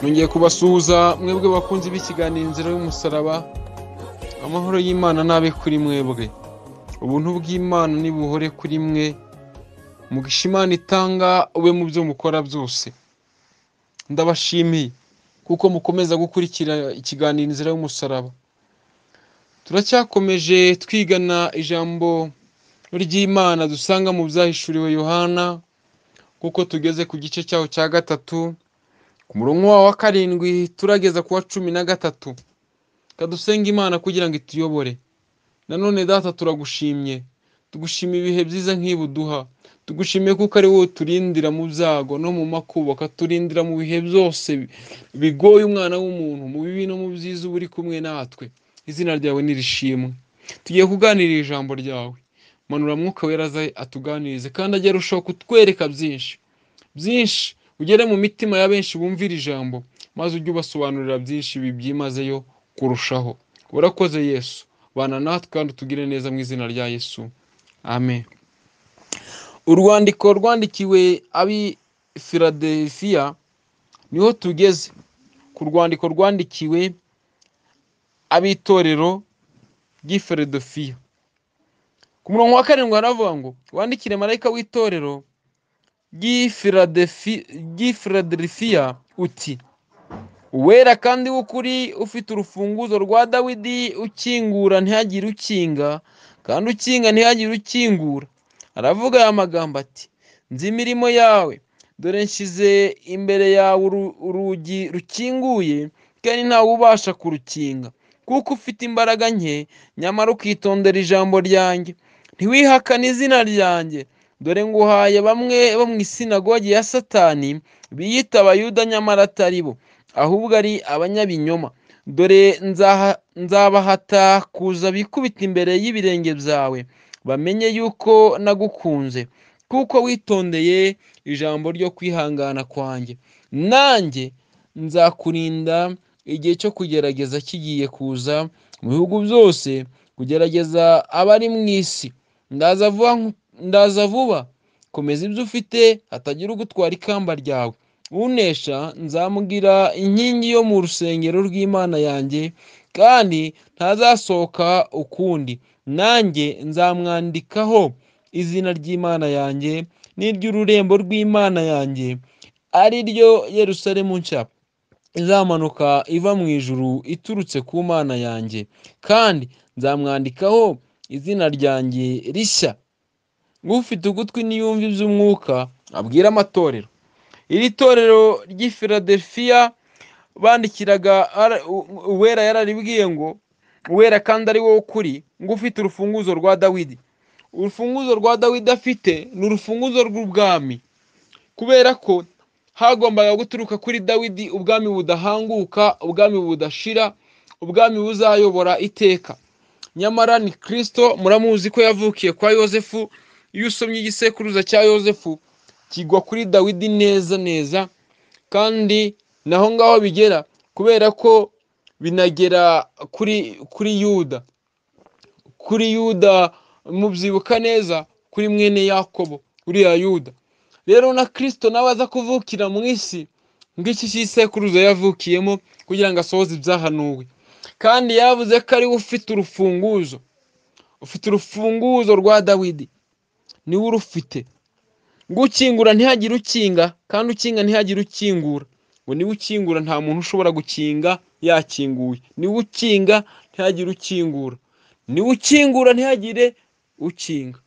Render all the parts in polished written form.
Nongeye kubasuhuza mwebwe bakunzi b'ikiganiro inzira y'umusaraba. Amahoro y'Imana nabe kuri mwebwe. Ubuntu bw'Imana nibuhore kuri mwe. Mugisha Imana itanga ube mu byo mukora byose. Ndabashimiye kuko mukomeza gukurikira ikiganiro inzira y'umusaraba. Turacyakomeje twigana ijambo ry'Imana dusanga mu byahishuriwe Yohana, kuko tugeze ku gice cyaho cya gatatu, ku murongo wa 7 turageza ku wa 13. Kadusenga Imana kugira ngo ituyobore. Nanone Data turagushimye, tugushimiye ibihe byiza nk'ibuduha, tugushimiye kuko ari wowe turindira mu byago no mu makuba, katurindira mu bihe byose bigoye umwana w'umuntu, mu bibi no mu byiza uri kumwe natwe. Izina ryawe nirishimwe. Tugiye kuganira ijambo ryawe. Manura Mwuka Wera aze atuganirize kandi ajye arushaho kutwereka byinshi, ugere mu mitima ya benshi bumvira ijambo, maze ujye ubasobanurira byinshi bibyimazeyo kurushaho. Urakoze Yesu, bana natwe kandi utugire neza mu izina rya Yesu, amen. Urwandiko rwandikiwe abi Philadelphia, niho tugeze ku rwandiko rwandikiwe abitorero ry'i Philadelphia. Ku murongo wa 7 haravuga ngo, wandikire marayika w'itorero ry'i Philadelphia uti: uwera kandi w'ukuri, ufite urufunguzo rwa Dawidi, ukingura ntihagire ukinga, kandi ukinga ntihagire ukingura. Aravuga aya magambo ati: nzi imirimo yawe, dore nshyize imbere yawe urugi rukinguye, kandi ntawe ubasha kurukinga. Kuko ufite imbaraga nke, nyamara ukitondera ijambo ryanjye, ntiwihakane izina ryanjye. Dore nguhaye bamwe bo mu isinagogi ya Satani, biyita Abayuda nyamara atari bo, ahubwo ari abanyabinyoma. Dore nzabahata kuza bikubita imbere y'ibirenge byawe, bamenye yuko nagukunze, kuko witondeye ijambo ryo kwihangana kwanjye. Nanjye nzakurinda igihe cyo kugerageza kigiye kuza mu bihugu byose, kugerageza abari mu isi. Ndaza vuba, komeza ibyo ufite, hatagira ugutwara ikamba ryawe. Unesha nzamugira inkingi yo mu rusengero rw'Imana yanjye, kandi ntazasohoka ukundi. Nanjye nzamwandikaho izina ry'Imana yanjye n'iry'ururembo rw'Imana yanjye, ari ryo Yerusalemu nshya izamanuka iva mu ijuru iturutse ku Mana yanjye, kandi nzamwandikaho izina ryanjye rishya. Ufite ugutwi niyumve iby'umwuka abwira amatorero. Iri torero ry'i Philadelphia bandikiraga uwera yararibwiye ngo, uwera kandi ari wowe ukuri, ngo ufite urufunguzo rwa Dawidi. Urufunguzo rwa Dawidi afite ni urufunguzo rw'ubwami, kubera ko hagombaga guturuka kuri Dawidi ubwami budahanguka, ubwami budashira, ubwami buzayobora iteka. Nyamara ni Kristo. Muramuzi ko yavukiye kwa Yosefu. Iyo usomye igisekuruza cya Yosefu kigwa kuri Dawidi neza, kandi naho ngaho bigera, kubera ko binagera kuri Yuda. Kuri Yuda mubyibuka neza, kuri mwene Yakobo uriya Yuda. Rero na Kristo nawe aza kuvukira mu isi ng'iki cy'isekuruza yavukiyemo, kugira ngo asohoze ibyahanuwe. Kandi yavuze ko ari we ufite urufunguzo rwa Dawidi, niwe urufite. Ngo ukingura ntihagire ukinga, kandi ukinga ntihagire ukingura. Ngo niwe ukingura, nta muntu ushobora gukinga yakinguye. Niwe ukinga ntihagire ukingura, niwe ukingura ntihagire ukinga.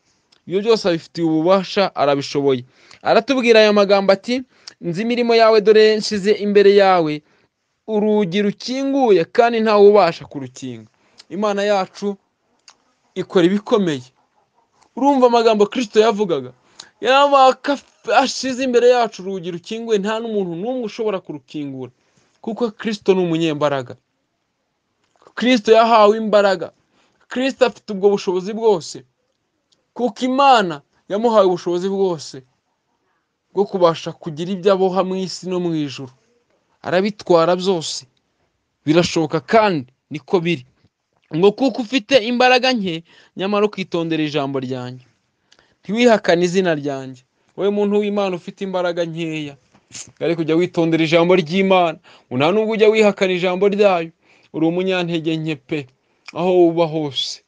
Ibyo byose abifitiye ububasha, arabishoboye. Aratubwira aya magambo ati: nzi imirimo yawe, dore nshyize imbere yawe urugi rukinguye, kandi ntawe ubasha kurukinga. Imana yacu ikora ibikomeye. Urumva amagambo Kristo yavugaga, ashize imbere yacu urugi rukinguye, nta n'umuntu n'umwe ushobora kurukingura, kuko Kristo ni umunyembaraga. Kristo yahawe imbaraga. Kristo afite ubwo bushobozi bwose, kuko Imana yamuhaye ubushobozi bwose bwo kubasha kugira ibyo aboha mu isi no mu ijuru. Arabitwara byose, birashoboka kandi niko biri. Ngo kuko ufite imbaraga nke, nyamara ukitondera ijambo ryanjye, ntiwihakane izina ryanjye. Wowe muntu w'Imana ufite imbaraga nkeya, ariko ujya witondera ijambo ry'Imana, nta nubwo ujya wihakana ijambo ryayo. Uri umunyantege nke pe, aho uba hose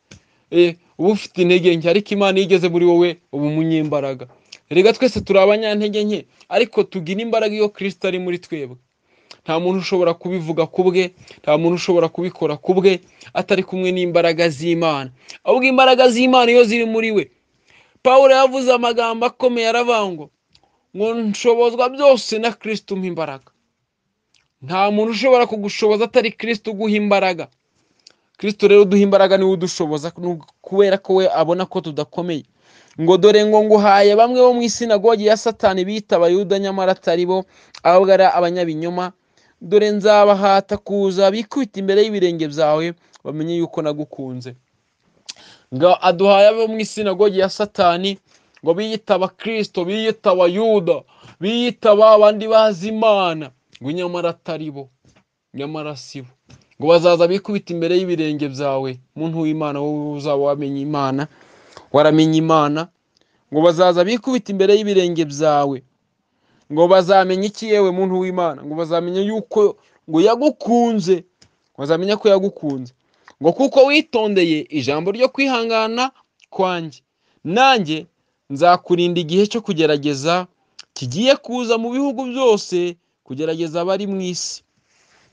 uba ufite intege nke, ariko Imana igeze muri wowe uba umunyembaraga. Erega twese turi abanyantege nke, ariko tugira imbaraga iyo Kristo ari muri twebwe. Nta muntu ushobora kubivuga ku bwe, nta muntu ushobora kubikora ku bwe atari kumwe n'imbaraga z'Imana. Ahubwo imbaraga z'Imana iyo ziri muri we, Pawulo yavuze amagambo akomeye aravuga ngo nshobozwa byose na Kristo umpa imbaraga. Nta muntu ushobora kugushoboza atari Kristo uguha imbaraga. Kristo rero uduha imbaraga niwe udushoboza, kubera ko we abona ko tudakomeye. Ngo dore ngo nguhaye bamwe bo mu isinagogi ya Satani bita Abayuda nyamara atari bo, ahubwo ari abanyabinyoma. Dore nzabahata kuza bikubita imbere y'ibirenge byawe, bamenye yuko nagukunze. Ngo aduhaye abo mu isinagogi ya Satani, ngo biyita Abakristo, biyita Abayuda, biyita abandi bazi Imana, ngo nyamara atari bo, nyamara si bo. Ngo bazaza bikubita imbere y'ibirenge byawe. Muntu w'Imana, wowe uzaba wamenye Imana, waramenye Imana. Ngo bazaza bikubita imbere y'ibirenge byawe. Ngo bazamenya iki yewe muntu w'Imana? Ngo bazamenya yuko ngo yagukunze, bazamenya ko yagukunze. Ngo kuko witondeye ijambo ryo kwihangana kwanjye, nanjye nzakurinda igihe cyo kugerageza kigiye kuza mu bihugu byose, kugerageza abari mu isi.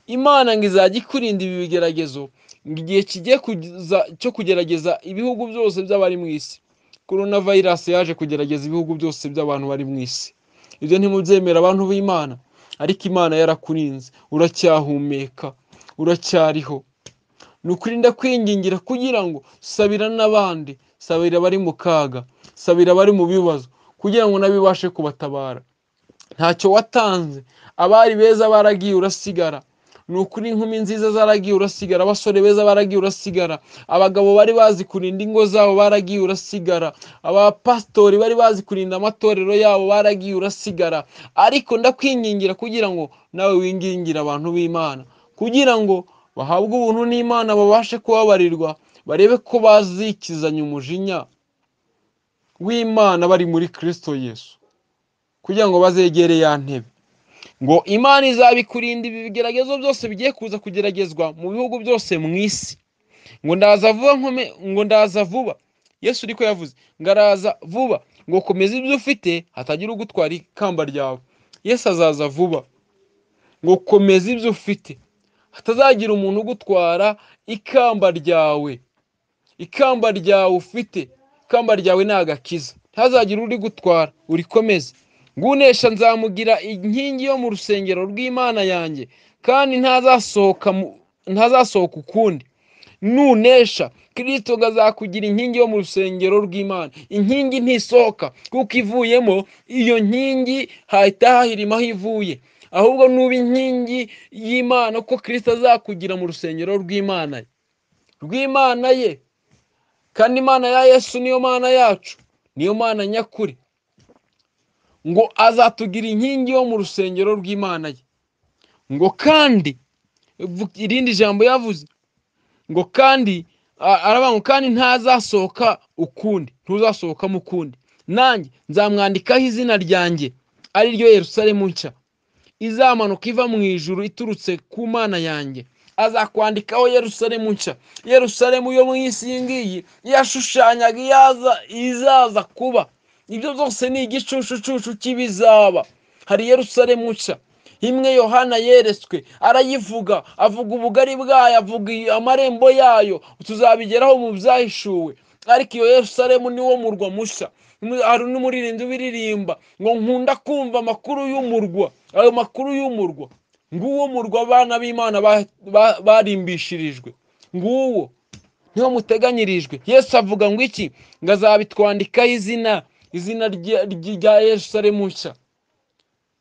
Imana ngo izajya ikurinda ibi bigeragezo, ngo igihe kigiye kuza cyo kugerageza ibihugu byose by'abari mu isi. Coronavirus yaje kugerageza ibihugu byose by'abantu bari mu isi. Ibyo ntimubyemera abantu b'Imana, ariko Imana yarakurinze, uracyahumeka, uracyariho. Nukurinda kwingingira kugira ngo sabira n'abandi, sabira bari mu kaga, sabira bari mu bibazo, kugira ngo nabibashe kubatabara. Ntacyo watanze, abari beza baragiye urasigara. Nukuri inkumi nziza zaragiye urasigara, abasore beza baragiye urasigara, abagabo bari bazi kurinda ingo zabo baragiye urasigara, abapastori bari bazi kurinda amatorero yabo baragiye urasigara. Ariko ndakwingingira kugira ngo nawe wingingire abantu b'Imana, kugira ngo bahabwe ubuntu n'Imana, babashe kubabarirwa, barebe ko bazikizanya umujinya w'Imana bari muri Kristo Yesu, kugira ngo bazegere ya ntebe. Ngo Imana izabikurinda ibi bigeragezo byose bigiye kuza kugeragezwa mu bihugu byose mu isi. Ngo ndaza vuba. Yesu niko yavuze, ngo araza vuba. Ngo komeza ibyo ufite, hatagira ugutwara ikamba ryawe. Yesu azaza vuba. Ngo komeza ibyo ufite, hatazagira umuntu ugutwara ikamba ryawe. Ikamba ryawe ufite, ikamba ryawe ni agakiza. Ntazagira uri gutwara, urikomeze. Ngunesha nzamugira inkingi yo mu rusengero rw'Imana yanjye, kandi ntazasohoka ukundi. Nunesha, Kristo azakugira inkingi yo mu rusengero rw'Imana. Inkingi ntisohoka, kuko ivuyemo iyo nkingi hahita hahirima aho ivuye. Ahubwo nuba inkingi y'Imana, ko Kristo azakugira mu rusengero rw'Imana ye. Kandi Imana ya Yesu niyo Mana yacu, niyo Mana nyakuri. Ngo azatugira inkingi yo mu rusengero rw'Imana ye. Ngo kandi irindi jambo yavuze, ngo kandi aravuga kandi ntazasohoka ukundi, ntuzasohokamo ukundi. Nanjye nzamwandikaho izina ryanjye, ari ryo Yerusalemu nshya izamanuka iva mu ijuru iturutse ku Mana yanjye. Azakwandikaho Yerusalemu nshya. Yerusalemu yo mu isi y'ingiyi yashushanyaga izaza kuba. Ibyo byose ni igicucucucu cy'ibizaba. Hari Yerusalemu nshya, imwe Yohana yeretswe, arayivuga, avuga ubugari bwayo, avuga amarembo yayo, tuzabigeraho mu byahishuwe. Ariko iyo Yerusalemu niwo murwa mushya. Hari n'umuririmbyi ubiririmba ngo nkunda kumva amakuru y'umurwa. Ayo makuru y'umurwa, nguwo murwa abana b'Imana barimbishirijwe, nguwo niho muteganyirijwe. Yesu avuga ngo iki? Ngo azabitwandikaho izina rya Yerusalemu nshya.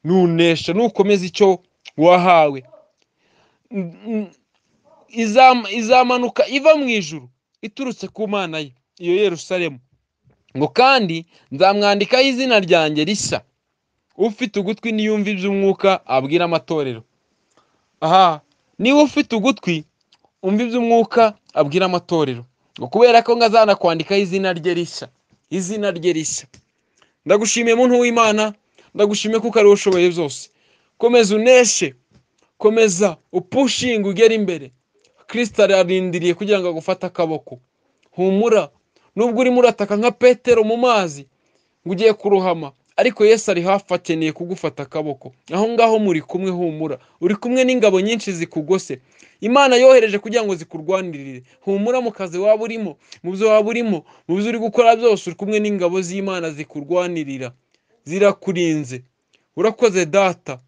Nunesha, nukomeza icyo wahawe, izamanuka iva mu ijuru iturutse ku Mana ye, iyo Yerusalemu. Ngo kandi nzamwandikaho izina ryanjye rishya. Ufite ugutwi niyumva iby'umwuka abwira amatorero. Niba ufite ugutwi umva iby'umwuka abwira amatorero. Ngo kubera ko ngazanakwandikaho izina rye rishya, izina rye rishya. Ndagushimiye muntu w'Imana, ndagushimiye kuko ari ushoboye byose. komeza uneshe, komeza upushinga ugera imbere. Kristo ararindiriye kugira ngo agufate akaboko. Humura, nubwo urimo urataka nka Petero mu mazi ngo ugiye kurohama, ariko Yesu ari hafi akeneye kugufata akaboko. Aho ngaho muri kumwe, humura, uri kumwe n'ingabo nyinshi zikugose. Imana yohereje kugira ngo zikurwanirire. Humura mu kazi waba urimo, mu byo waba urimo, mu byo uri gukora byose, uri kumwe n'ingabo z'Imana zikurwanirira, zirakurinze. Urakoze Data.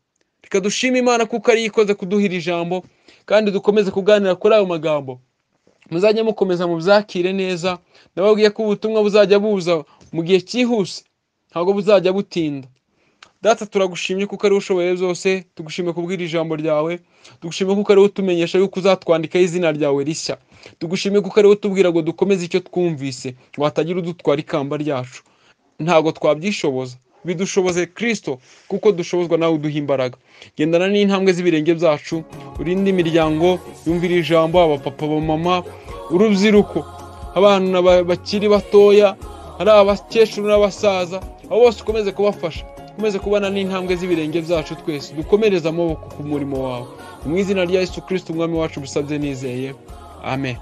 Reka dushime Imana kuko ari ikoze kuduhira ijambo, kandi dukomeze kuganira kuri ayo magambo. Muzajye mukomeza mubyakire neza. Nababwiye ko ubutumwa buzajya buza mu gihe cyihuse, ntabwo buzajya butinda. Data, turagushimye kuko ari ushoboye byose. Tugushimye kubwira ijambo ryawe. Tugushimye kuko ari utumenyesha yuko uzatwandikaho izina ryawe rishya. Tugushimye kuko ari utubwira ngo dukomeze icyo twumvise, watagira udutwara ikamba ryacu. Ntabwo twabyishoboza, bidushoboze Kristo, kuko dushobozwa nawe uduha imbaraga. Gendana n'intambwe z'ibirenge byacu, urinde imiryango yumvira ijambo, abapapa, abamama, urubyiruko, abana bakiri batoya, hari abakecuru n'abasaza, abo bose ukomeze kubafasha. Ukomeze kubana n'intambwe z'ibirenge byacu twese, dukomereze amaboko ku murimo wawe. Mu izina rya Yesu Kristo umwami wacu bisabye nizeye, amen.